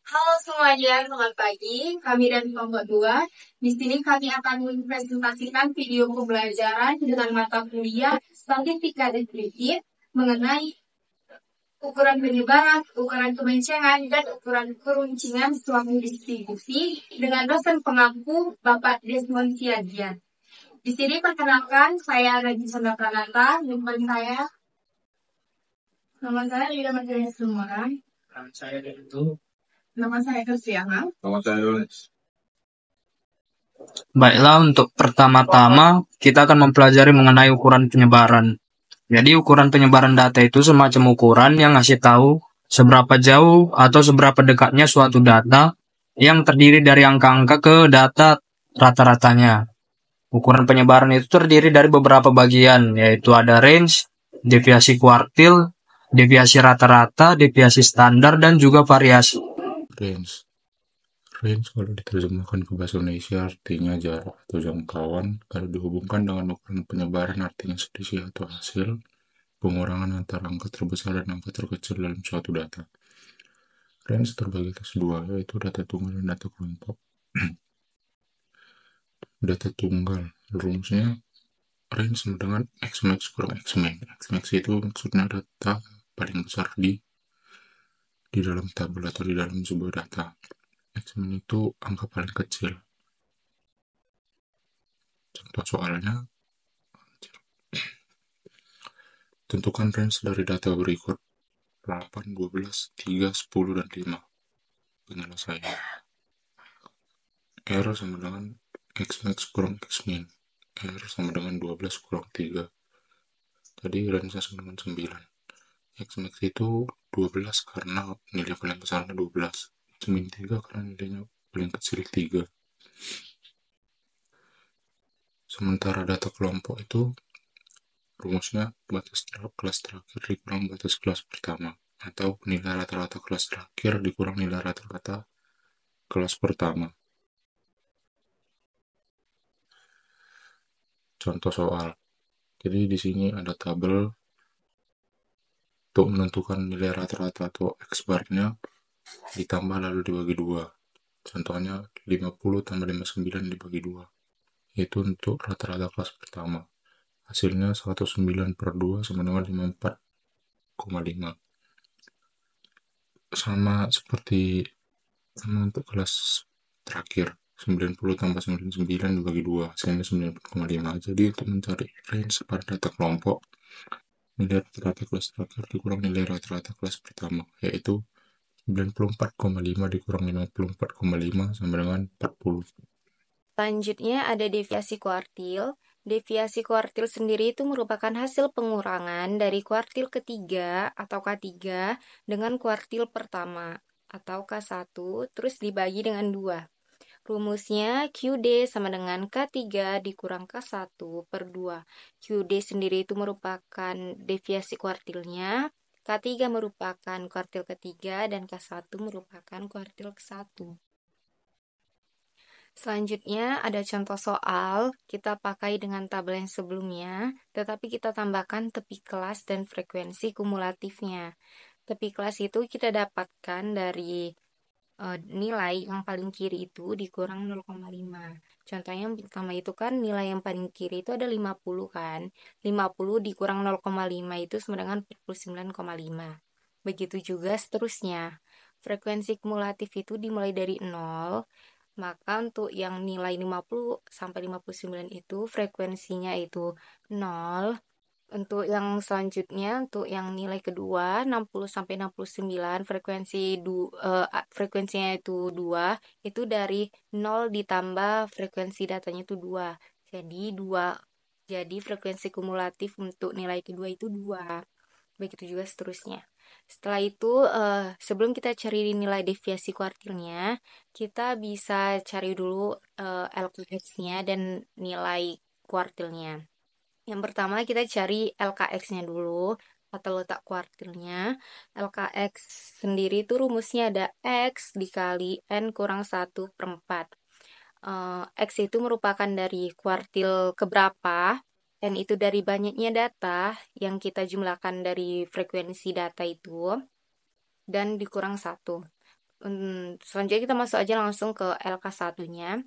Halo semuanya, selamat pagi. Kami dari kelompok 2. Di sini kami akan mempresentasikan video pembelajaran dengan mata kuliah statistika deskriptif mengenai ukuran penyebaran, ukuran kebencangan, dan ukuran keruncingan suatu distribusi dengan dosen pengampu Bapak Desmond Siagian. Di sini perkenalkan, saya Raji Sandra Pranata, teman saya. Nama saya Lida Margaret Sumara. Saya itu. Nama saya Kristiana. Nama saya Yones. Baiklah, untuk pertama-tama kita akan mempelajari mengenai ukuran penyebaran. Jadi ukuran penyebaran data itu semacam ukuran yang ngasih tahu seberapa jauh atau seberapa dekatnya suatu data yang terdiri dari angka-angka ke data rata-ratanya. Ukuran penyebaran itu terdiri dari beberapa bagian, yaitu ada range, deviasi kuartil, deviasi rata-rata, deviasi standar, dan juga variasi. Range. Range kalau diterjemahkan ke bahasa Indonesia artinya jarak atau jangkauan. Kalau dihubungkan dengan ukuran penyebaran artinya selisih atau hasil pengurangan antara angka terbesar dan angka terkecil dalam suatu data. Range terbagi atas dua, yaitu data tunggal dan data kelompok. Data tunggal, rumusnya range sama dengan Xmax kurang Xmin. Xmax itu maksudnya data paling besar di dalam tabel atau di dalam sebuah data. Xmin itu angka paling kecil. Contoh soalnya, tentukan range dari data berikut 8, 12, 3, 10, dan 5. Penyelesaian. R sama dengan Xmax kurang Xmin. R sama dengan 12 kurang 3. Tadi range sama dengan 9. Xmax itu 12 karena nilai paling besarnya 12. Xmin 3 karena nilainya paling kecil 3. Sementara data kelompok itu rumusnya batas kelas terakhir dikurang batas kelas pertama, atau nilai rata-rata kelas terakhir dikurang nilai rata-rata kelas pertama. Contoh soal. Jadi di sini ada tabel untuk menentukan nilai rata-rata atau X bar-nya ditambah lalu dibagi 2. Contohnya 50 tambah 59 dibagi 2. Itu untuk rata-rata kelas pertama. Hasilnya 109 per 2 sama dengan 54,5. Sama untuk kelas terakhir. 90 tambah 99 dibagi 2. Hasilnya 94,5. Jadi untuk mencari range pada data kelompok, nilai rata-rata kelas terakhir dikurang nilai rata-rata kelas pertama, yaitu 94,5 dikurang 54,5 sama dengan 40. Selanjutnya ada deviasi kuartil. Deviasi kuartil sendiri itu merupakan hasil pengurangan dari kuartil ketiga atau K3 dengan kuartil pertama atau K1 terus dibagi dengan 2. Rumusnya QD sama dengan K3 dikurang K1 per 2. QD sendiri itu merupakan deviasi kuartilnya, K3 merupakan kuartil ketiga, dan K1 merupakan kuartil ke-1. Selanjutnya ada contoh soal, kita pakai dengan tabel yang sebelumnya, tetapi kita tambahkan tepi kelas dan frekuensi kumulatifnya. Tepi kelas itu kita dapatkan dari nilai yang paling kiri itu dikurang 0,5. Contohnya yang pertama itu kan nilai yang paling kiri itu ada 50 kan. 50 dikurang 0,5 itu sama dengan 49,5. Begitu juga seterusnya. Frekuensi kumulatif itu dimulai dari 0. Maka untuk yang nilai 50 sampai 59 itu frekuensinya itu 0. Untuk yang selanjutnya, untuk yang nilai kedua 60 sampai 69 frekuensinya itu 2, itu dari 0 ditambah frekuensi datanya itu 2. Jadi 2. Jadi frekuensi kumulatif untuk nilai kedua itu 2. Begitu juga seterusnya. Setelah itu, sebelum kita cari nilai deviasi kuartilnya, kita bisa cari dulu LKX-nya dan nilai kuartilnya. Yang pertama kita cari LKX-nya dulu atau letak kuartilnya. LKX sendiri itu rumusnya ada X dikali N kurang 1 per 4. X itu merupakan dari kuartil keberapa, N itu dari banyaknya data yang kita jumlahkan dari frekuensi data itu, dan dikurang 1. Selanjutnya kita masuk aja langsung ke LK1-nya.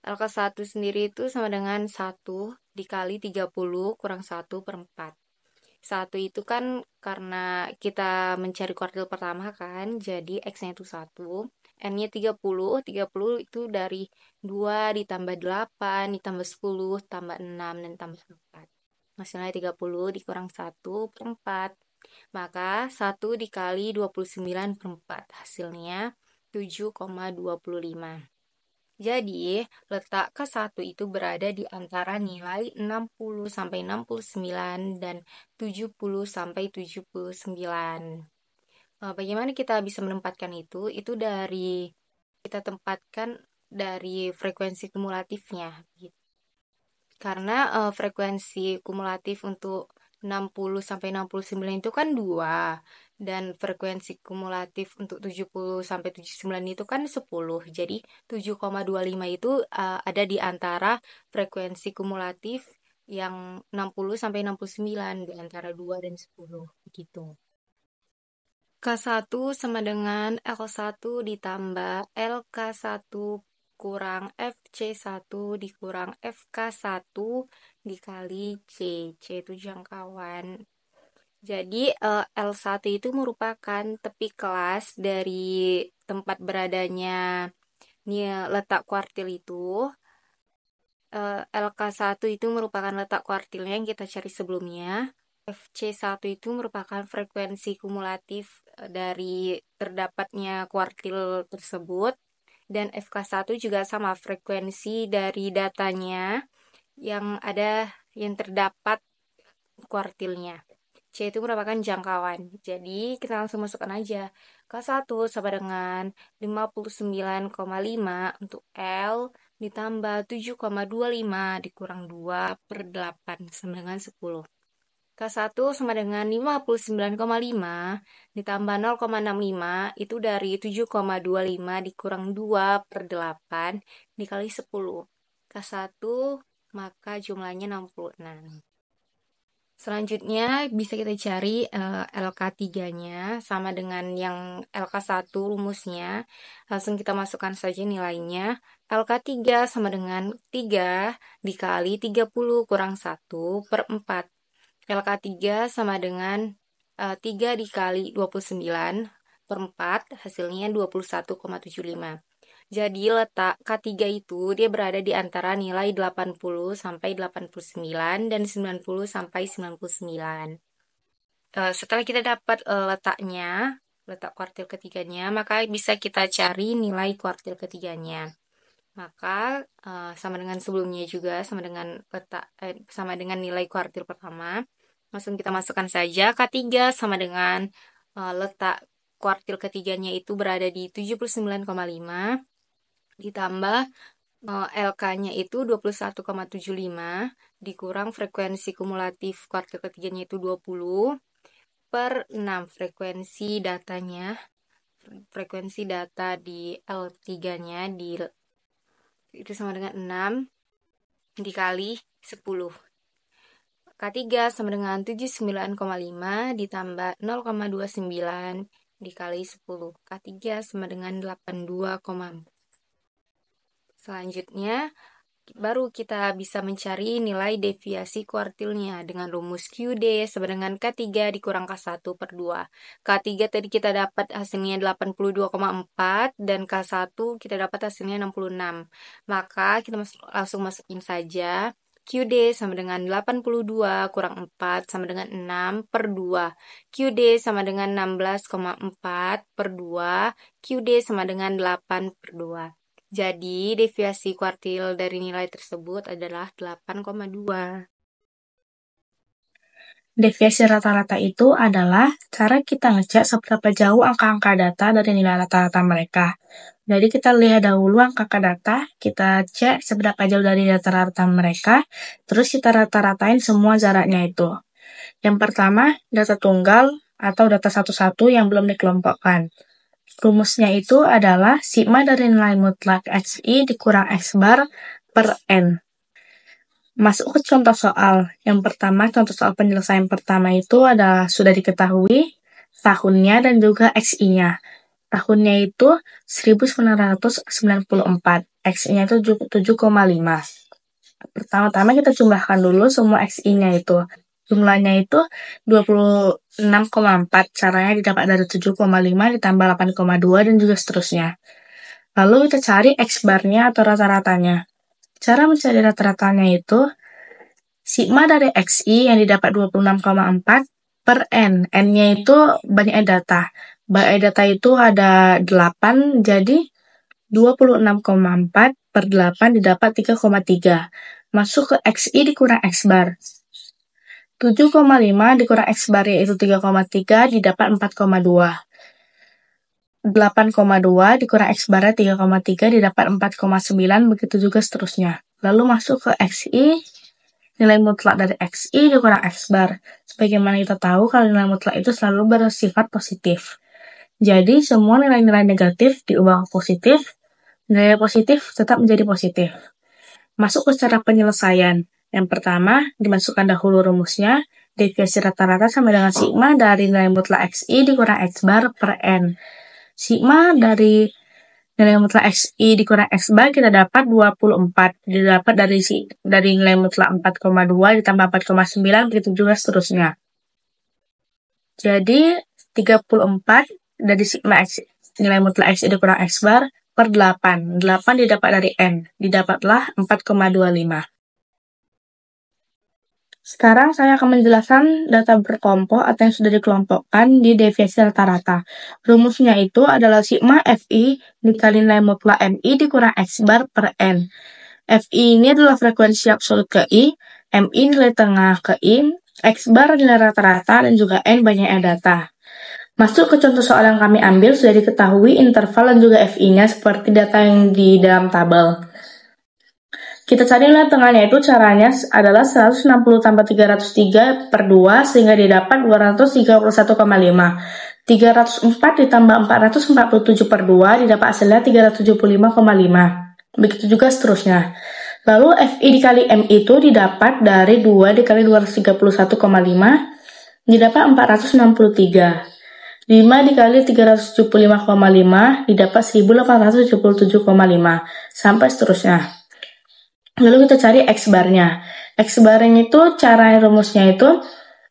LK1 sendiri itu sama dengan 1 dikali 30 kurang 1 per 4. 1 itu kan karena kita mencari kuartil pertama kan, jadi X-nya itu 1. N-nya 30 itu dari 2 ditambah 8, ditambah 10, tambah 6, dan tambah 4. Hasilnya 30 dikurang 1 per 4. Maka 1 dikali 29 per 4. Hasilnya 7,25. Jadi, letak K1 itu berada di antara nilai 60 sampai 69 dan 70 sampai 79. Bagaimana kita bisa menempatkan itu? Itu dari kita tempatkan dari frekuensi kumulatifnya gitu. Karena frekuensi kumulatif untuk 60 sampai 69 itu kan 2 dan frekuensi kumulatif untuk 70 sampai 79 itu kan 10. Jadi 7,25 itu ada di antara frekuensi kumulatif yang 60 sampai 69 di antara 2 dan 10 gitu. K1 sama dengan L1 ditambah LK1 kurang FC1 dikurang FK1 dikali C. C itu jangkauan. Jadi L1 itu merupakan tepi kelas dari tempat beradanya letak kuartil itu. LK1 itu merupakan letak kuartilnya yang kita cari sebelumnya. FC1 itu merupakan frekuensi kumulatif dari terdapatnya kuartil tersebut. Dan FK1 juga sama frekuensi dari datanya yang terdapat kuartilnya. C itu merupakan jangkauan. Jadi kita langsung masukkan aja. K1 sama dengan 59,5 untuk L ditambah 7,25 dikurang 2 per 8 sama dengan 10. K1 sama dengan 59,5 ditambah 0,65 itu dari 7,25 dikurang 2 per 8 dikali 10. K1 maka jumlahnya 66. Selanjutnya bisa kita cari LK3-nya sama dengan yang LK1 rumusnya. Langsung kita masukkan saja nilainya. LK3 sama dengan 3 dikali 30 kurang 1 per 4. LK3 sama dengan 3 dikali 29 per 4, hasilnya 21,75. Jadi letak K3 itu dia berada di antara nilai 80 sampai 89 dan 90 sampai 99. Setelah kita dapat letak kuartil ketiganya, maka bisa kita cari nilai kuartil ketiganya. Maka sama dengan sebelumnya juga, sama dengan nilai kuartil pertama. Langsung kita masukkan saja. K3 sama dengan letak kuartil ketiganya itu berada di 79,5 ditambah LK-nya itu 21,75 dikurang frekuensi kumulatif kuartil ketiganya itu 20 per 6 frekuensi data di L3-nya itu sama dengan 6 dikali 10. K3 sama dengan 79,5 ditambah 0,29 dikali 10. K3 sama dengan 82,4. Selanjutnya, baru kita bisa mencari nilai deviasi kuartilnya dengan rumus QD sama dengan K3 dikurang K1 per 2. K3 tadi kita dapat hasilnya 82,4 dan K1 kita dapat hasilnya 66. Maka kita langsung masukin saja. QD sama dengan 82 kurang 4 sama dengan 6 per 2. QD sama dengan 16,4 per 2. QD sama dengan 8 per 2. Jadi, deviasi kuartil dari nilai tersebut adalah 8,2. Deviasi rata-rata itu adalah cara kita ngecek seberapa jauh angka-angka data dari nilai rata-rata mereka. Jadi kita lihat dahulu angka data, kita cek seberapa jauh dari data rata mereka, terus kita rata-ratain semua jaraknya itu. Yang pertama, data tunggal atau data satu-satu yang belum dikelompokkan. Rumusnya itu adalah sigma dari nilai mutlak XI dikurang X bar per N. Masuk ke contoh soal. Yang pertama, contoh soal penyelesaian pertama itu sudah diketahui tahunnya dan juga XI-nya. Tahunnya itu 1994. XI-nya itu 7,5. Pertama-tama kita jumlahkan dulu semua XI-nya itu. Jumlahnya itu 26,4. Caranya didapat dari 7,5 ditambah 8,2 dan juga seterusnya. Lalu kita cari X-bar-nya atau rata-ratanya. Cara mencari rata-ratanya itu sigma dari XI yang didapat 26,4 per N. N-nya itu banyak data. Banyak data itu ada 8, jadi 26,4 per 8 didapat 3,3. Masuk ke XI dikurang X-bar. 7,5 dikurang X-bar yaitu 3,3 didapat 4,2. 8,2 dikurang X-barnya 3,3 didapat 4,9, begitu juga seterusnya. Lalu masuk ke XI, nilai mutlak dari XI dikurang X-bar. Sebagaimana kita tahu kalau nilai mutlak itu selalu bersifat positif. Jadi semua nilai-nilai negatif diubah ke positif, nilai positif tetap menjadi positif. Masuk ke cara penyelesaian. Yang pertama, dimasukkan dahulu rumusnya, deviasi rata-rata sama dengan sigma dari nilai mutlak XI dikurang X-bar per N. Sigma dari nilai mutlak XI dikurang X-bar kita dapat 24. Didapat dari nilai mutlak 4,2 ditambah 4,9, begitu juga seterusnya. Jadi 34 dari sigma X, nilai mutlak XI dikurang X-bar per 8. 8 didapat dari N. Didapatlah 4,25. Sekarang saya akan menjelaskan data berkelompok atau yang sudah dikelompokkan di deviasi rata-rata. Rumusnya itu adalah sigma Fi dikali nilai mutlak Mi dikurang X-bar per N. Fi ini adalah frekuensi absolut ke I, Mi nilai tengah ke I, X-bar nilai rata-rata, dan juga N banyaknya data. Masuk ke contoh soal yang kami ambil, sudah diketahui interval dan juga Fi-nya seperti data yang di dalam tabel. Kita cari nilai tengahnya itu caranya adalah 160 tambah 303 per 2 sehingga didapat 231,5. 304 ditambah 447 per 2 didapat hasilnya 375,5. Begitu juga seterusnya. Lalu Fi dikali M itu didapat dari 2 dikali 231,5 didapat 463. 5 dikali 375,5 didapat 1877,5 sampai seterusnya. Lalu kita cari X-barnya. X-barnya itu cara rumusnya itu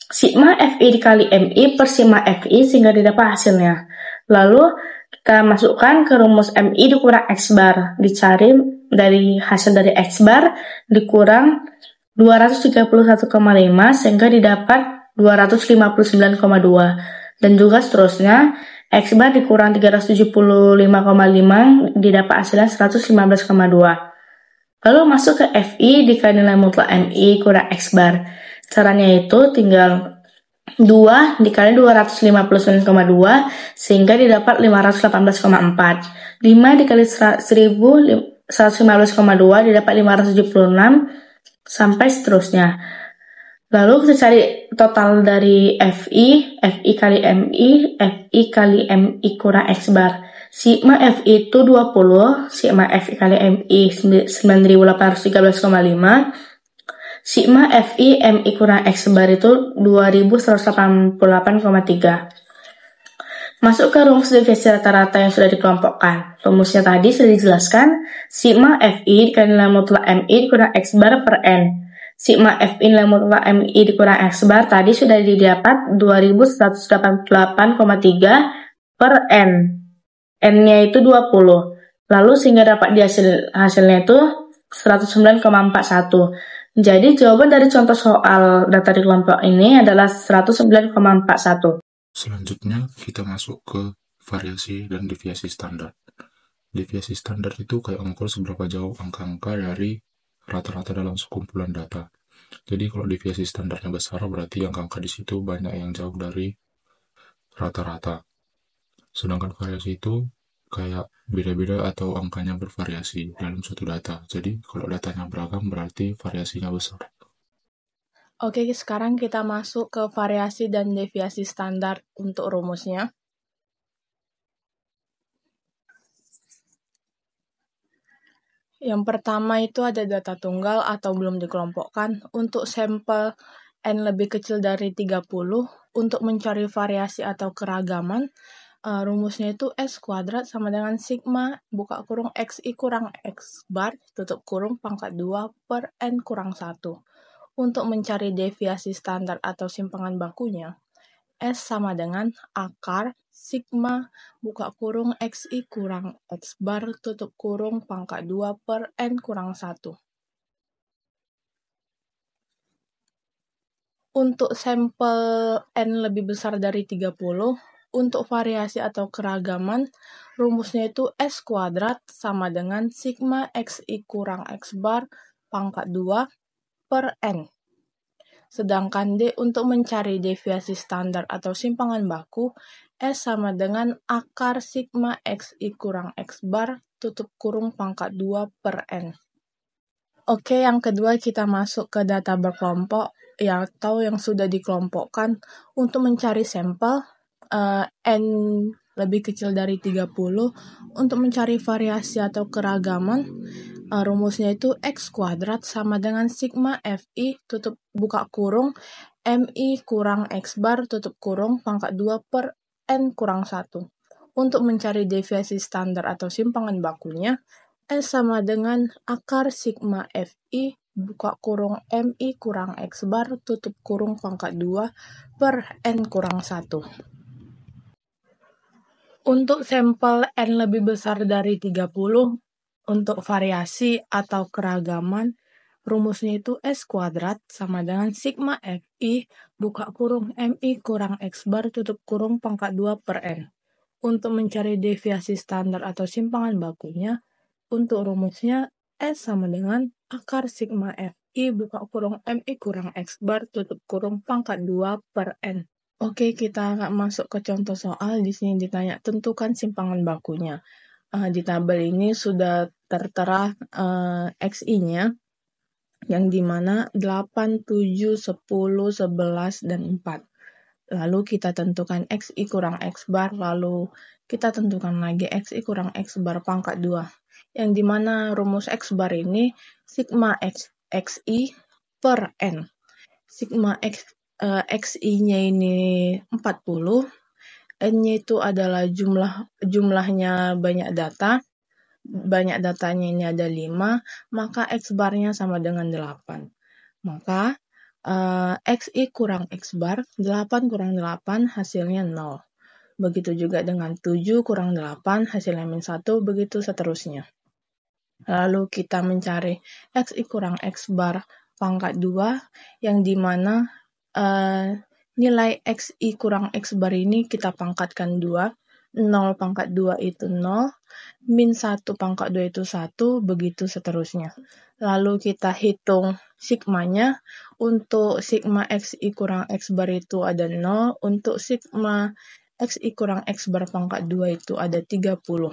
sigma Fi dikali Mi per sigma Fi sehingga didapat hasilnya. Lalu kita masukkan ke rumus Mi dikurang X-bar. Dicari dari hasil dari X-bar dikurang 231,5 sehingga didapat 259,2. Dan juga seterusnya, X-bar dikurang 375,5 didapat hasilnya 115,2. Lalu masuk ke Fi dikali nilai mutlak Mi kurang X-bar. Caranya itu tinggal 2 dikali 259,2 sehingga didapat 518,4. 5 dikali 115,2 didapat 576 sampai seterusnya. Lalu kita cari total dari Fi kali Mi, Fi kali Mi kurang X-bar. Sigma Fi itu 20, sigma Fi kali Mi 9813,5, sigma Fi Mi kurang X-bar itu 2188,3. Masuk ke rumus deviasi rata-rata yang sudah dikelompokkan. Rumusnya tadi sudah dijelaskan, sigma Fi dikali nilai mutlak Mi dikurang X-bar per N. Sigma Fi nilai mutlak Mi dikurang X-bar tadi sudah didapat 2188,3 per N. N-nya itu 20. Lalu sehingga dapat di hasilnya itu 109,41. Jadi jawaban dari contoh soal data di kelompok ini adalah 109,41. Selanjutnya kita masuk ke variasi dan deviasi standar. Deviasi standar itu kayak mengukur seberapa jauh angka-angka dari rata-rata dalam sekumpulan data. Jadi kalau deviasi standarnya besar berarti angka-angka di situ banyak yang jauh dari rata-rata. Sedangkan variasi itu kayak beda-beda atau angkanya bervariasi dalam suatu data. Jadi kalau datanya beragam berarti variasinya besar. Oke, sekarang kita masuk ke variasi dan deviasi standar untuk rumusnya. Yang pertama itu ada data tunggal atau belum dikelompokkan. Untuk sampel N lebih kecil dari 30, untuk mencari variasi atau keragaman, rumusnya itu S kuadrat sama dengan sigma buka kurung XI kurang X bar tutup kurung pangkat 2 per N kurang 1. Untuk mencari deviasi standar atau simpangan bakunya, S sama dengan akar sigma buka kurung XI kurang X bar tutup kurung pangkat 2 per N kurang 1. Untuk sampel N lebih besar dari 30, untuk variasi atau keragaman, rumusnya itu S kuadrat sama dengan sigma XI kurang X bar pangkat 2 per N. Sedangkan D untuk mencari deviasi standar atau simpangan baku, S sama dengan akar sigma XI kurang X bar tutup kurung pangkat 2 per N. Oke, yang kedua kita masuk ke data berkelompok atau yang sudah dikelompokkan untuk mencari sampel N lebih kecil dari 30. Untuk mencari variasi atau keragaman, rumusnya itu X kuadrat sama dengan sigma FI tutup buka kurung MI kurang X bar tutup kurung pangkat 2 per N kurang 1. Untuk mencari deviasi standar atau simpangan bakunya, S sama dengan akar sigma FI buka kurung MI kurang X bar tutup kurung pangkat 2 per N kurang 1. Untuk sampel N lebih besar dari 30, untuk variasi atau keragaman, rumusnya itu S kuadrat sama dengan sigma FI buka kurung MI kurang X bar tutup kurung pangkat 2 per N. Untuk mencari deviasi standar atau simpangan bakunya, untuk rumusnya S sama dengan akar sigma FI buka kurung MI kurang X bar tutup kurung pangkat 2 per N. Oke, kita akan masuk ke contoh soal. Di sini ditanya tentukan simpangan bakunya. Di tabel ini sudah tertera XI-nya, yang dimana 8, 7, 10, 11, dan 4. Lalu kita tentukan XI kurang X bar, lalu kita tentukan lagi XI kurang X bar pangkat 2. Yang dimana rumus X bar ini sigma XI per N. Sigma XI-nya ini 40, N-nya itu adalah jumlahnya banyak datanya ini ada 5, maka X barnya sama dengan 8. Maka XI kurang X bar, 8 kurang 8 hasilnya 0. Begitu juga dengan 7 kurang 8 hasilnya -1, begitu seterusnya. Lalu kita mencari XI kurang X bar pangkat 2, yang dimana nilai XI kurang X bar ini kita pangkatkan 2. 0 pangkat 2 itu 0, min 1 pangkat 2 itu 1, begitu seterusnya. Lalu kita hitung sigmanya. Untuk sigma XI kurang X bar itu ada 0, untuk sigma XI kurang X bar pangkat 2 itu ada 30.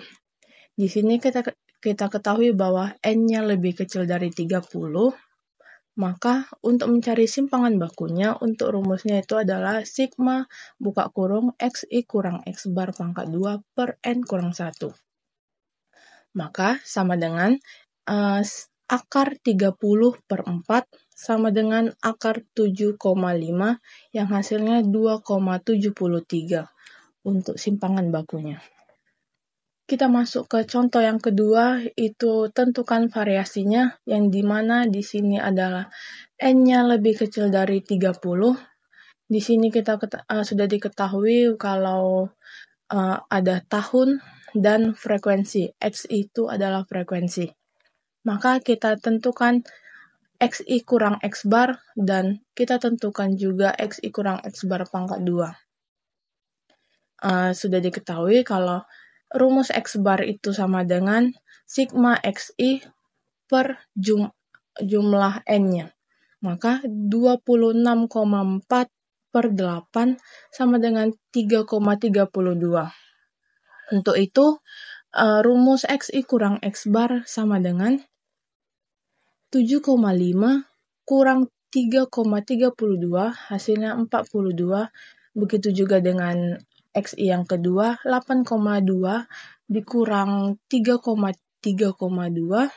Di sini kita ketahui bahwa N-nya lebih kecil dari 30, maka untuk mencari simpangan bakunya, untuk rumusnya itu adalah sigma buka kurung XI kurang X bar pangkat 2 per N kurang 1. Maka sama dengan akar 30 per 4 sama dengan akar 7,5 yang hasilnya 2,73 untuk simpangan bakunya. Kita masuk ke contoh yang kedua, itu tentukan variasinya, yang dimana di sini adalah N-nya lebih kecil dari 30. Di sini kita sudah diketahui kalau ada tahun dan frekuensi. X itu adalah frekuensi. Maka kita tentukan XI kurang X bar dan kita tentukan juga XI kurang X bar pangkat 2. Sudah diketahui kalau rumus X bar itu sama dengan sigma XI per jumlah N-nya. Maka 26,4 per 8 sama dengan 3,32. Untuk itu, rumus XI kurang X bar sama dengan 7,5 kurang 3,32, hasilnya 42. Begitu juga dengan XI yang kedua, 8,2 dikurang 3,3,2,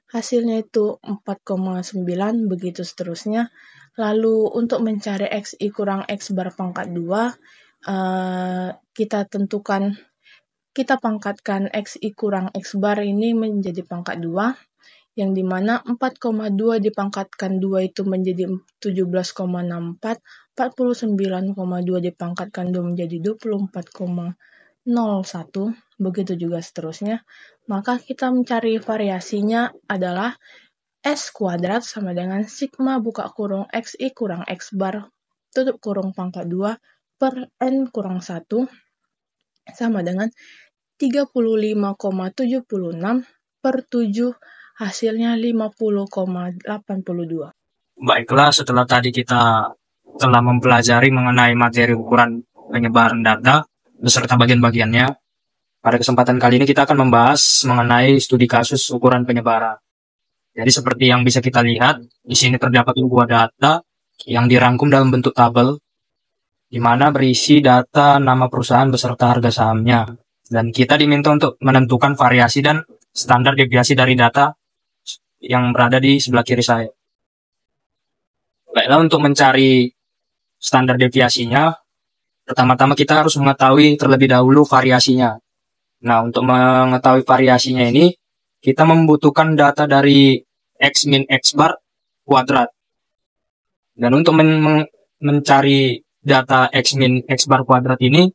hasilnya itu 4,9, begitu seterusnya. Lalu untuk mencari XI kurang X bar pangkat 2, kita pangkatkan XI kurang X bar ini menjadi pangkat 2, yang dimana 4,2 dipangkatkan 2 itu menjadi 17,64, 49,2 dipangkatkan 2 menjadi 24,01, begitu juga seterusnya. Maka kita mencari variasinya adalah S kuadrat sama dengan sigma buka kurung XI kurang X bar tutup kurung pangkat 2 per N kurang 1 sama dengan 35,76 per 7, hasilnya 50,82. Baiklah, setelah tadi kita telah mempelajari mengenai materi ukuran penyebaran data beserta bagian-bagiannya, pada kesempatan kali ini kita akan membahas mengenai studi kasus ukuran penyebaran. Jadi seperti yang bisa kita lihat, di sini terdapat sebuah data yang dirangkum dalam bentuk tabel, di mana berisi data nama perusahaan beserta harga sahamnya. Dan kita diminta untuk menentukan variasi dan standar deviasi dari data yang berada di sebelah kiri saya. Baiklah, untuk mencari standar deviasinya, pertama-tama kita harus mengetahui terlebih dahulu variasinya. Nah, untuk mengetahui variasinya ini, kita membutuhkan data dari X min X bar kuadrat. Dan untuk mencari data X min X bar kuadrat ini,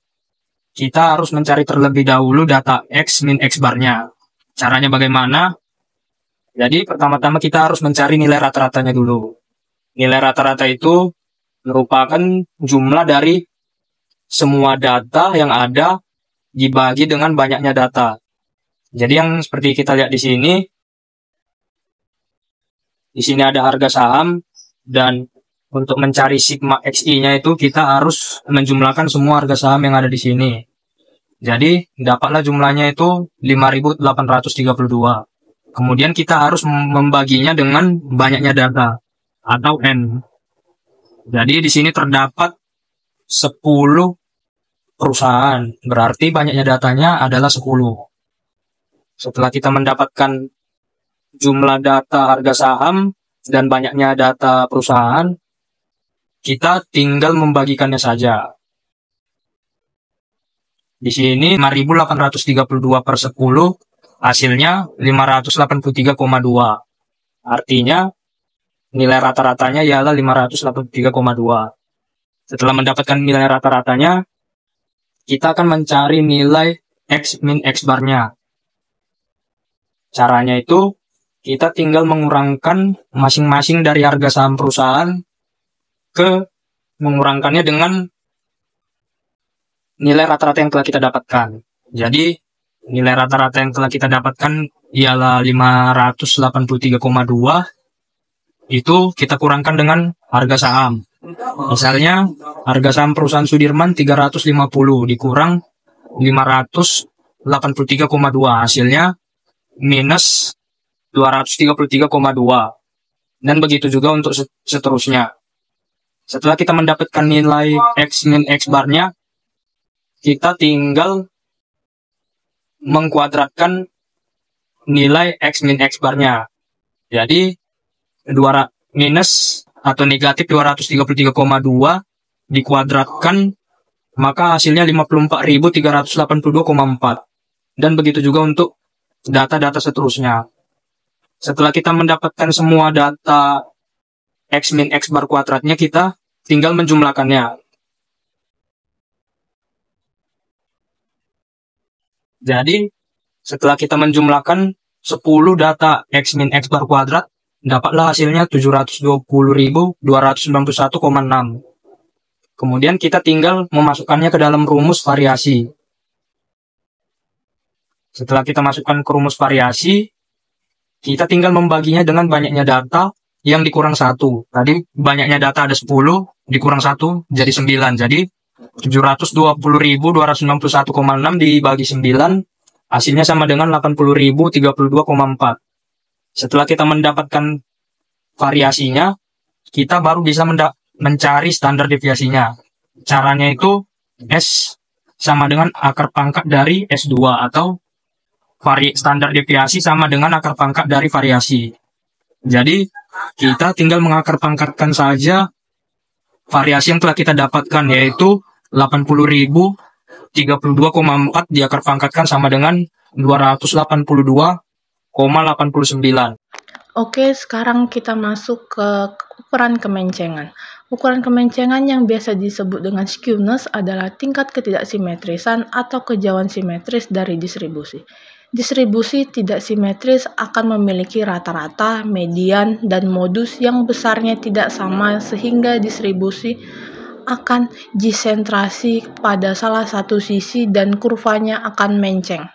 kita harus mencari terlebih dahulu data X min X barnya. Caranya bagaimana? Jadi pertama-tama kita harus mencari nilai rata-ratanya dulu. Nilai rata-rata itu merupakan jumlah dari semua data yang ada dibagi dengan banyaknya data. Jadi yang seperti kita lihat di sini ada harga saham, dan untuk mencari sigma XI-nya itu kita harus menjumlahkan semua harga saham yang ada di sini. Jadi dapatlah jumlahnya itu 5.832. Kemudian kita harus membaginya dengan banyaknya data atau N. Jadi di sini terdapat 10 perusahaan, berarti banyaknya datanya adalah 10. Setelah kita mendapatkan jumlah data harga saham dan banyaknya data perusahaan, kita tinggal membagikannya saja. Di sini 5.832 per 10, hasilnya 583,2. Artinya nilai rata-ratanya ialah 583,2. Setelah mendapatkan nilai rata-ratanya, kita akan mencari nilai X min X barnya. Caranya itu, kita tinggal mengurangkan masing-masing dari harga saham perusahaan mengurangkannya dengan nilai rata-rata yang telah kita dapatkan. Jadi, nilai rata-rata yang telah kita dapatkan ialah 583,2. Itu kita kurangkan dengan harga saham. Misalnya, harga saham perusahaan Sudirman 350 dikurang 583,2. Hasilnya minus 233,2. Dan begitu juga untuk seterusnya. Setelah kita mendapatkan nilai X min X barnya, kita tinggal mengkuadratkan nilai X min X barnya. Jadi, minus atau negatif 233,2 dikuadratkan, maka hasilnya 54.382,4. Dan begitu juga untuk data-data seterusnya. Setelah kita mendapatkan semua data X min X bar kuadratnya, kita tinggal menjumlahkannya. Jadi, setelah kita menjumlahkan 10 data X min X bar kuadrat, dapatlah hasilnya 720.291,6. Kemudian kita tinggal memasukkannya ke dalam rumus variasi. Setelah kita masukkan ke rumus variasi, kita tinggal membaginya dengan banyaknya data yang dikurang 1. Tadi banyaknya data ada 10, dikurang 1 jadi 9. Jadi 720.291,6 dibagi 9, hasilnya sama dengan 80.032,4. Setelah kita mendapatkan variasinya, kita baru bisa mencari standar deviasinya. Caranya itu S sama dengan akar pangkat dari S2, atau standar deviasi sama dengan akar pangkat dari variasi. Jadi, kita tinggal mengakar pangkatkan saja variasi yang telah kita dapatkan, yaitu 80.000 32,4 diakarpangkatkan sama dengan 282,89. Oke, sekarang kita masuk ke ukuran kemencengan. Ukuran kemencengan yang biasa disebut dengan skewness adalah tingkat ketidaksimetrisan atau kejauhan simetris dari distribusi. Distribusi tidak simetris akan memiliki rata-rata, median, dan modus yang besarnya tidak sama sehingga distribusi akan disentrasi pada salah satu sisi dan kurvanya akan menceng.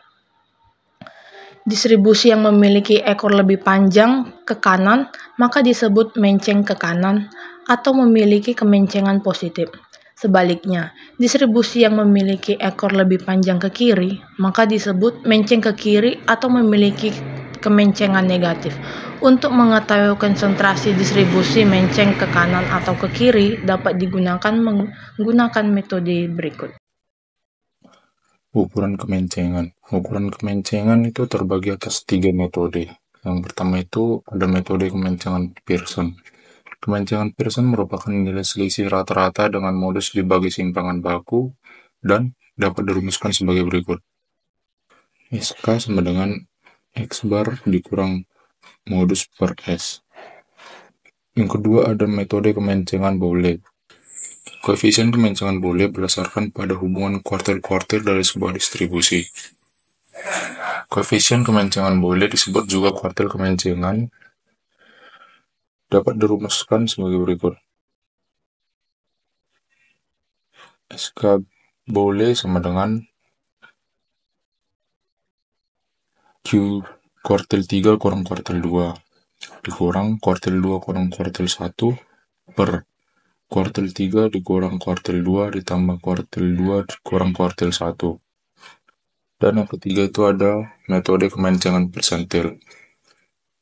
Distribusi yang memiliki ekor lebih panjang ke kanan maka disebut menceng ke kanan atau memiliki kemencengan positif. Sebaliknya, distribusi yang memiliki ekor lebih panjang ke kiri maka disebut menceng ke kiri atau memiliki kemencengan negatif. Untuk mengetahui konsentrasi distribusi menceng ke kanan atau ke kiri dapat digunakan menggunakan metode berikut. Ukuran kemencengan. Ukuran kemencengan itu terbagi atas 3 metode. Yang pertama itu ada metode kemencengan Pearson. Kemencengan Pearson merupakan nilai selisih rata-rata dengan modus dibagi simpangan baku dan dapat dirumuskan sebagai berikut. SK sama dengan X bar dikurang modus per S. Yang kedua ada metode kemencengan Bowle. Koefisien kemencengan Bowle berdasarkan pada hubungan kuartil-kuartil dari sebuah distribusi. Koefisien kemencengan Bowle disebut juga kuartil kemencengan dapat dirumuskan sebagai berikut. SK Bowle sama dengan Q kuartil 3 kurang kuartil 2 dikurang kuartil 2 kurang kuartil 1 per kuartil 3 dikurang kuartil 2 ditambah kuartil 2 dikurang kuartil 1. Dan yang ketiga itu ada metode kemencengan persentil.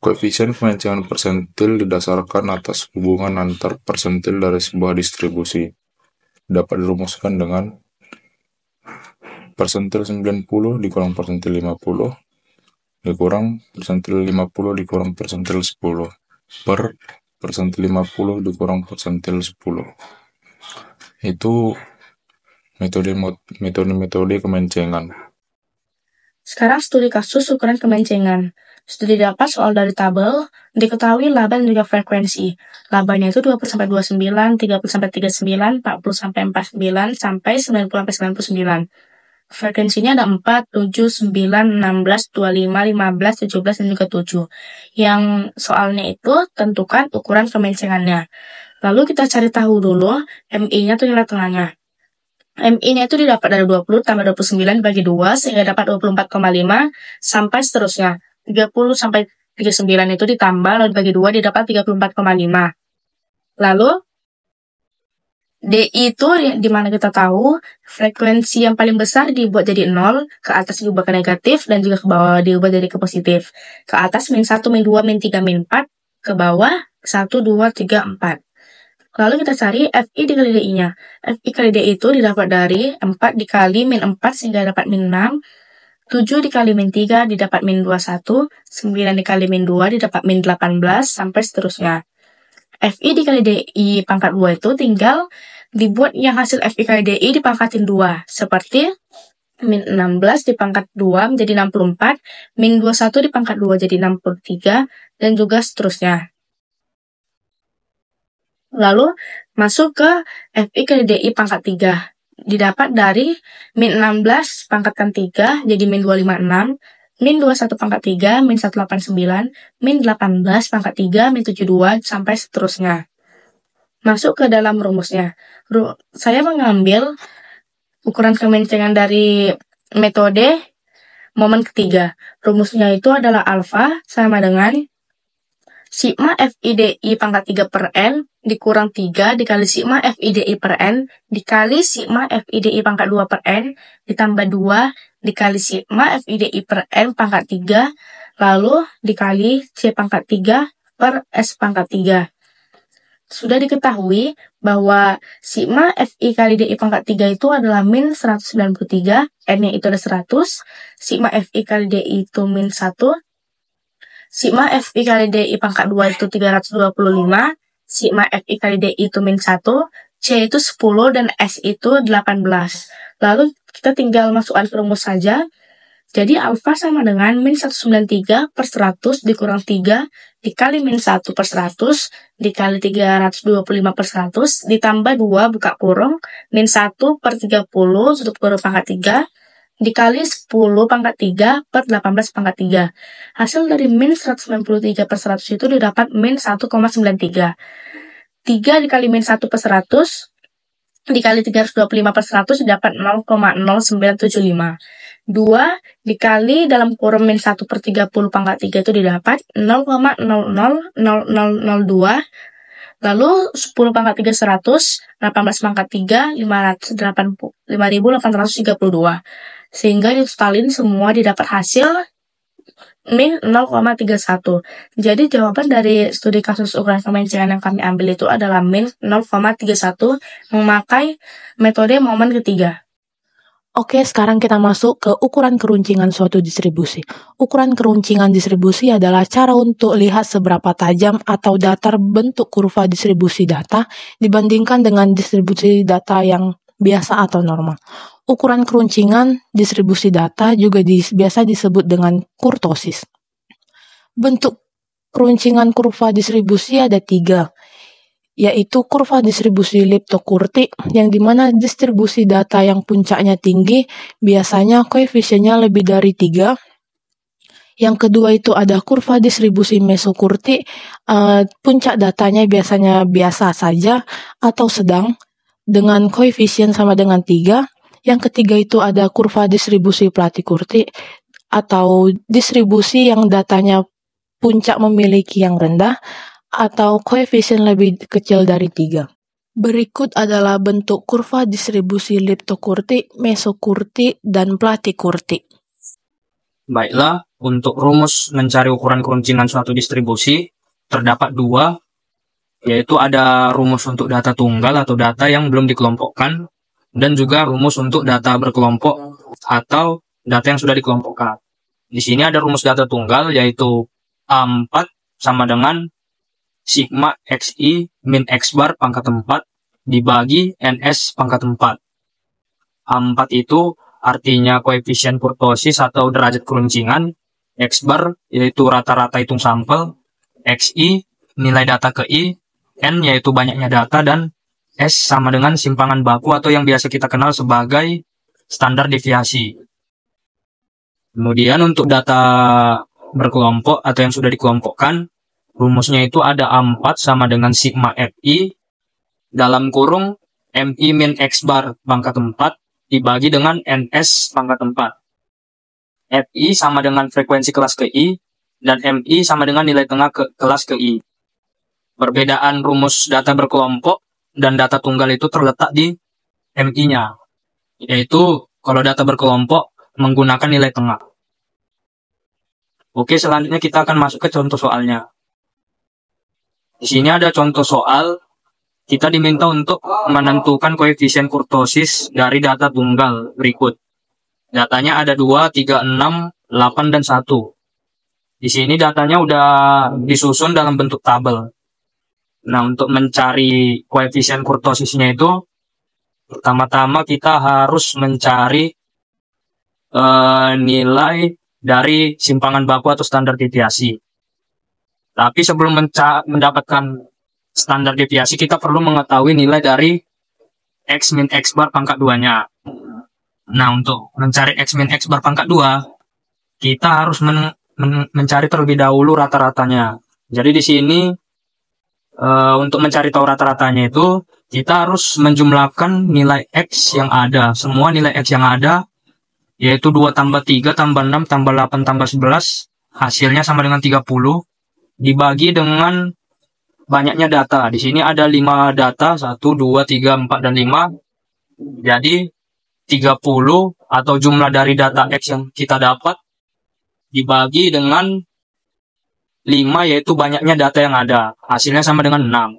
Koefisien kemencengan persentil didasarkan atas hubungan antar persentil dari sebuah distribusi. Dapat dirumuskan dengan persentil 90 dikurang persentil 50 dikurang persentil 50 dikurang persentil 10 per persentil 50 dikurang persentil 10. Itu metode kemencengan. Sekarang studi kasus ukuran kemencengan. Studi dapat soal dari tabel, diketahui laba dan juga frekuensi. Labanya itu 20-29, 30-39, 40-49, sampai 90-99. Frekuensinya ada 4, 7, 9, 16, 25, 15, 17, dan juga 7. Yang soalnya itu tentukan ukuran kemencengannya. Lalu kita cari tahu dulu MI-nya itu nilai tengahnya. MI-nya itu didapat dari 20 tambah 29 dibagi 2 sehingga dapat 24,5 sampai seterusnya. 30 sampai 39 itu ditambah lalu dibagi 2 didapat 34,5. Lalu DI itu dimana kita tahu frekuensi yang paling besar dibuat jadi 0, ke atas diubah ke negatif, dan juga ke bawah diubah jadi ke positif. Ke atas min 1, min 2, min 3, min 4, ke bawah 1, 2, 3, 4. Lalu kita cari FI dikali DI-nya. FI kali DI itu didapat dari 4 dikali min 4 sehingga dapat min 6, 7 dikali min 3 didapat min 21, 9 dikali min 2 didapat min 18, sampai seterusnya. FI dikali DI pangkat 2 itu tinggal dibuat yang hasil FI kali DI dipangkatin 2. Seperti min 16 dipangkat 2 menjadi 64, min 21 dipangkat 2 jadi 63, dan juga seterusnya. Lalu masuk ke FI kali DI pangkat 3. Didapat dari min 16 pangkatkan 3 jadi min 256, min 21 pangkat 3, min 189, min 18 pangkat 3, min 72, sampai seterusnya. Masuk ke dalam rumusnya. Saya mengambil ukuran kemencengan dari metode momen ketiga. Rumusnya itu adalah alfa sama dengan sigma FIDI pangkat 3 per N dikurang 3 dikali sigma FIDI per N dikali sigma FIDI pangkat 2 per N ditambah 2 dikali sigma FIDI per N pangkat 3 lalu dikali C pangkat 3 per S pangkat 3. Sudah diketahui bahwa sigma FI kali DI pangkat 3 itu adalah min 193, N-nya itu ada 100, sigma FI kali DI itu min 1, sigma FI kali DI pangkat 2 itu 325, sigma FI kali DI itu min 1, C itu 10, dan S itu 18. Lalu kita tinggal masukkan ke rumus saja. Jadi alfa sama dengan min 193 per 100 dikurang 3 dikali min 1 per 100 dikali 325 per 100 ditambah 2 buka kurung min 1 per 30 tutup kurung pangkat 3 dikali 10 pangkat 3 per 18 pangkat 3. Hasil dari min 193 per 100 itu didapat min 1,93. 3 dikali min 1 per 100 dikali 325 per 100 didapat 0,0975. 2 dikali dalam kurung min 1 per 30 pangkat 3 itu didapat 0,000002. Lalu 10 pangkat 3 100, 18 pangkat 3 5.832. Sehingga ditotalin semua didapat hasil min 0,31. Jadi jawaban dari studi kasus ukuran kemencengan yang kami ambil itu adalah min 0,31 memakai metode momen ketiga. Oke, sekarang kita masuk ke ukuran keruncingan suatu distribusi. Ukuran keruncingan distribusi adalah cara untuk lihat seberapa tajam atau datar bentuk kurva distribusi data dibandingkan dengan distribusi data yang biasa atau normal. Ukuran keruncingan distribusi data juga biasa disebut dengan kurtosis. Bentuk keruncingan kurva distribusi ada 3, yaitu kurva distribusi Lipto-Kurti, yang dimana distribusi data yang puncaknya tinggi biasanya koefisiennya lebih dari 3. Yang kedua itu ada kurva distribusi Meso-Kurti, puncak datanya biasanya biasa saja atau sedang dengan koefisien sama dengan 3. Yang ketiga itu ada kurva distribusi Plati-Kurti atau distribusi yang datanya puncak memiliki yang rendah atau koefisien lebih kecil dari 3. Berikut adalah bentuk kurva distribusi Lipto-Kurti, Meso-Kurti, dan Plati-Kurti. Baiklah, untuk rumus mencari ukuran keruncingan suatu distribusi terdapat 2, yaitu ada rumus untuk data tunggal atau data yang belum dikelompokkan, dan juga rumus untuk data berkelompok atau data yang sudah dikelompokkan. Di sini ada rumus data tunggal, yaitu A4 sama dengan sigma xi min x bar pangkat 4 dibagi ns pangkat 4. A4 itu artinya koefisien kurtosis atau derajat keruncingan, x bar yaitu rata-rata hitung sampel, xi nilai data ke i, n yaitu banyaknya data, dan s sama dengan simpangan baku atau yang biasa kita kenal sebagai standar deviasi. Kemudian untuk data berkelompok atau yang sudah dikelompokkan, rumusnya itu ada A4 sama dengan sigma fi dalam kurung mi min x bar pangkat 4 dibagi dengan ns pangkat 4. Fi sama dengan frekuensi kelas ke i, dan mi sama dengan nilai tengah kelas ke i. Perbedaan rumus data berkelompok dan data tunggal itu terletak di mi-nya, yaitu kalau data berkelompok menggunakan nilai tengah. Oke, selanjutnya kita akan masuk ke contoh soalnya. Di sini ada contoh soal, kita diminta untuk menentukan koefisien kurtosis dari data tunggal berikut. Datanya ada 2, 3, 6, 8, dan 1. Di sini datanya udah disusun dalam bentuk tabel. Nah, untuk mencari koefisien kurtosisnya itu, pertama-tama kita harus mencari nilai dari simpangan baku atau standar deviasi. Tapi sebelum mendapatkan standar deviasi, kita perlu mengetahui nilai dari x min x bar pangkat 2-nya. Nah, untuk mencari x min x bar pangkat 2, kita harus mencari terlebih dahulu rata-ratanya. Jadi di sini, untuk mencari tahu rata-ratanya itu, kita harus menjumlahkan nilai x yang ada. Semua nilai x yang ada, yaitu 2 tambah 3 tambah 6 tambah 8 tambah 11, hasilnya sama dengan 30, dibagi dengan banyaknya data. Di sini ada 5 data, 1, 2, 3, 4, dan 5. Jadi 30 atau jumlah dari data X yang kita dapat dibagi dengan 5, yaitu banyaknya data yang ada. Hasilnya sama dengan 6.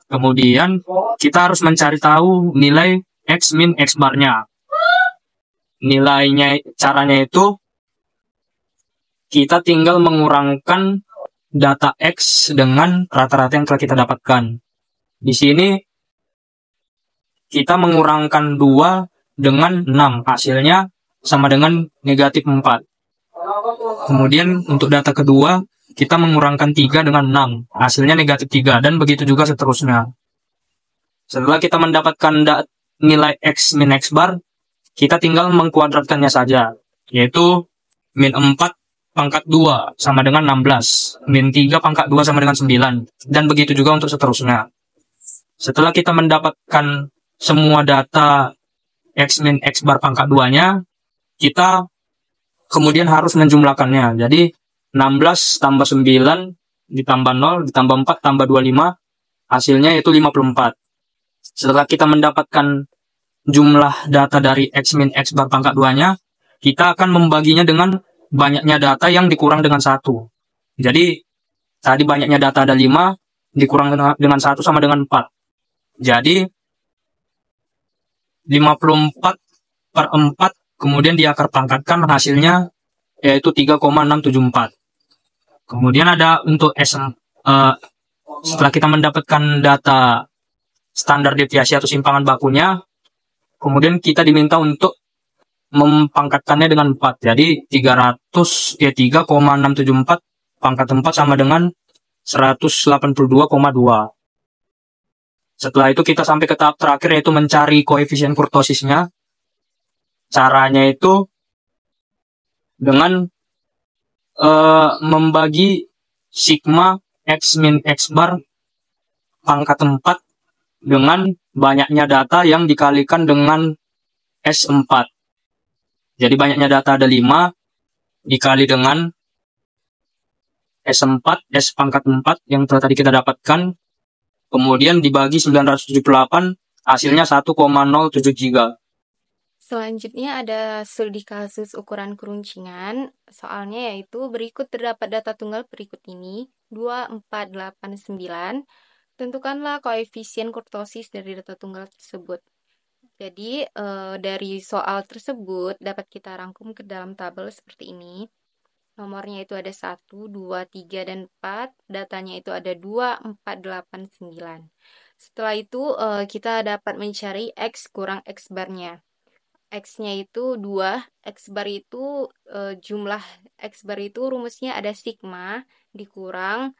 Kemudian kita harus mencari tahu nilai X min X bar-nya. Nilainya, caranya itu kita tinggal mengurangkan data X dengan rata-rata yang telah kita dapatkan. Di sini kita mengurangkan 2 dengan 6. Hasilnya sama dengan negatif 4. Kemudian untuk data kedua, kita mengurangkan 3 dengan 6. Hasilnya negatif 3. Dan begitu juga seterusnya. Setelah kita mendapatkan nilai X min X bar, kita tinggal mengkuadratkannya saja. Yaitu min 4 pangkat 2 sama dengan 16. Min 3 pangkat 2 sama dengan 9. Dan begitu juga untuk seterusnya. Setelah kita mendapatkan semua data X min X bar pangkat 2-nya, kita kemudian harus menjumlahkannya. Jadi 16 tambah 9 ditambah 0 ditambah 4 tambah 25, hasilnya yaitu 54. Setelah kita mendapatkan jumlah data dari X min X bar pangkat 2-nya, kita akan membaginya dengan banyaknya data yang dikurang dengan 1. Jadi tadi banyaknya data ada 5, dikurang dengan 1 sama dengan 4. Jadi 54 per 4 kemudian diakar pangkatkan, hasilnya yaitu 3,674. Kemudian ada untuk setelah kita mendapatkan data standar deviasi atau simpangan bakunya, kemudian kita diminta untuk mempangkatkannya dengan 4. Jadi 3,674 pangkat 4 sama dengan 182,2. Setelah itu kita sampai ke tahap terakhir, yaitu mencari koefisien kurtosisnya. Caranya itu dengan membagi sigma X min X bar pangkat 4 dengan banyaknya data yang dikalikan dengan S4. Jadi banyaknya data ada 5 dikali dengan S4, S pangkat 4 yang tadi kita dapatkan, kemudian dibagi 978, hasilnya 1,073. Selanjutnya ada studi kasus ukuran keruncingan. Soalnya yaitu berikut terdapat data tunggal berikut ini, 2, 4, 8, 9. Tentukanlah koefisien kurtosis dari data tunggal tersebut. Jadi dari soal tersebut dapat kita rangkum ke dalam tabel seperti ini. Nomornya itu ada 1, 2, 3, dan 4. Datanya itu ada 2, 4, 8, 9. Setelah itu kita dapat mencari X kurang X barnya. X-nya itu 2, X bar itu jumlah X bar itu rumusnya ada sigma dikurang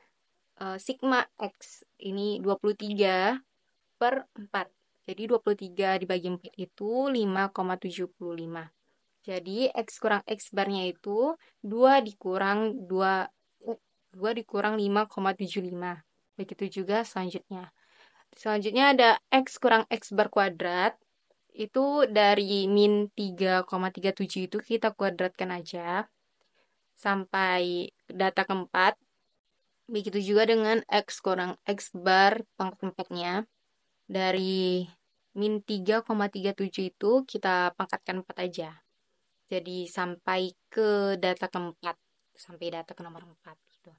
sigma X. Ini 23 per 4. Jadi 23 dibagi 4 itu 5,75. Jadi X kurang X barnya itu 2 dikurang 5,75. Begitu juga selanjutnya. Selanjutnya ada X kurang X bar kuadrat. Itu dari min 3,37 itu kita kuadratkan aja sampai data keempat. Begitu juga dengan X kurang X bar pangkat 4-nya. Dari min 3,37 itu kita pangkatkan 4 aja. Jadi sampai ke data keempat, sampai data ke nomor 4 gitu.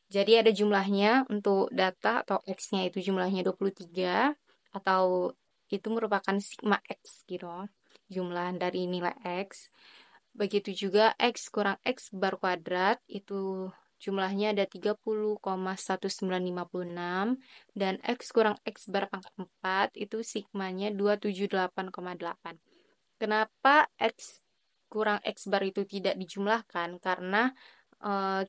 Jadi ada jumlahnya untuk data atau X-nya itu jumlahnya 23 atau itu merupakan sigma X gitu. Jumlah dari nilai X. Begitu juga X kurang X bar kuadrat itu jumlahnya ada 30,1956 dan X kurang X bar pangkat 4 itu sigmanya 278,8. Kenapa X kurang X bar itu tidak dijumlahkan? Karena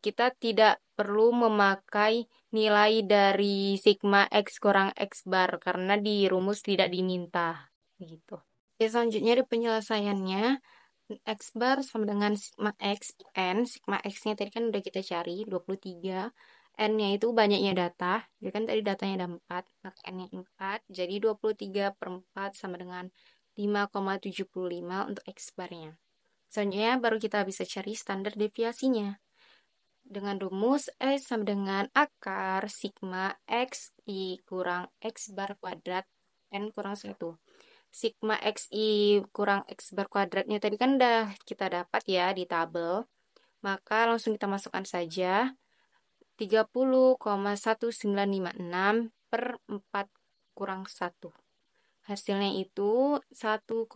kita tidak perlu memakai nilai dari sigma X kurang X bar karena di rumus tidak diminta gitu. Selanjutnya di penyelesaiannya X bar sama dengan sigma X N. Sigma X-nya tadi kan udah kita cari 23. N-nya itu banyaknya data. Jadi kan tadi datanya ada 4, maka N-nya 4. Jadi 23 per 4 sama dengan 5,75 untuk X barnya. Selanjutnya baru kita bisa cari standar deviasinya. Dengan rumus S sama dengan akar sigma XI kurang X bar kuadrat N kurang 1. Sigma XI kurang X bar kuadratnya tadi kan udah kita dapat ya di tabel. Maka langsung kita masukkan saja 30,1956 per 4 kurang 1. Hasilnya itu 1,83.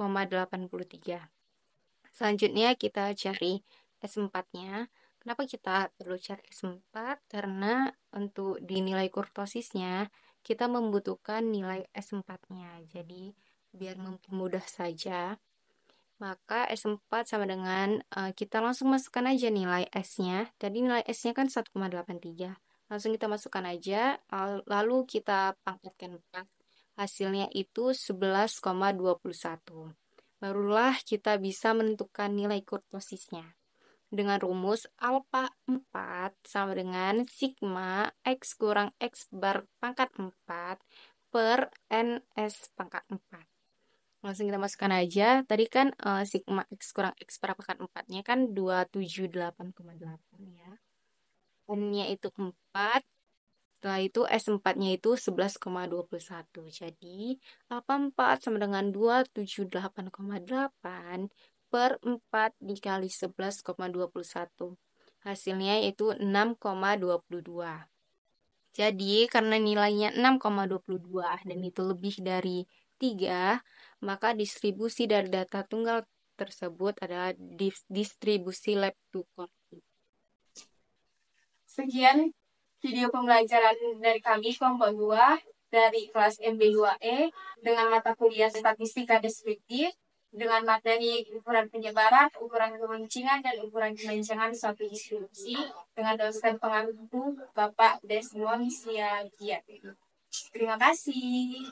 Selanjutnya kita cari S4-nya. Kenapa kita perlu cari S4? Karena untuk dinilai kurtosisnya kita membutuhkan nilai S4-nya. Jadi biar mempermudah saja. Maka S4 sama dengan kita langsung masukkan aja nilai S-nya. Tadi nilai S-nya kan 1,83. Langsung kita masukkan aja, lalu kita pangkatkan 4. Hasilnya itu 11,21. Barulah kita bisa menentukan nilai kurtosisnya. Dengan rumus alfa 4 sama dengan sigma X kurang X bar pangkat 4 per NS pangkat 4. Langsung kita masukkan aja. Tadi kan sigma X kurang X bar pangkat 4-nya kan 278,8 ya. N-nya itu 4. Setelah itu S4-nya itu 11,21. Jadi, 84 sama dengan 278,8 per 4 dikali 11,21. Hasilnya yaitu 6,22. Jadi, karena nilainya 6,22 dan itu lebih dari 3, maka distribusi dari data tunggal tersebut adalah distribusi lab to core. Sekian video pembelajaran dari kami kelompok 2 dari kelas MB2E dengan mata kuliah statistika deskriptif dengan materi ukuran penyebaran, ukuran kemencingan, dan ukuran kemencengan suatu distribusi dengan dosen pengampu Bapak Desmond Siagiat. Terima kasih.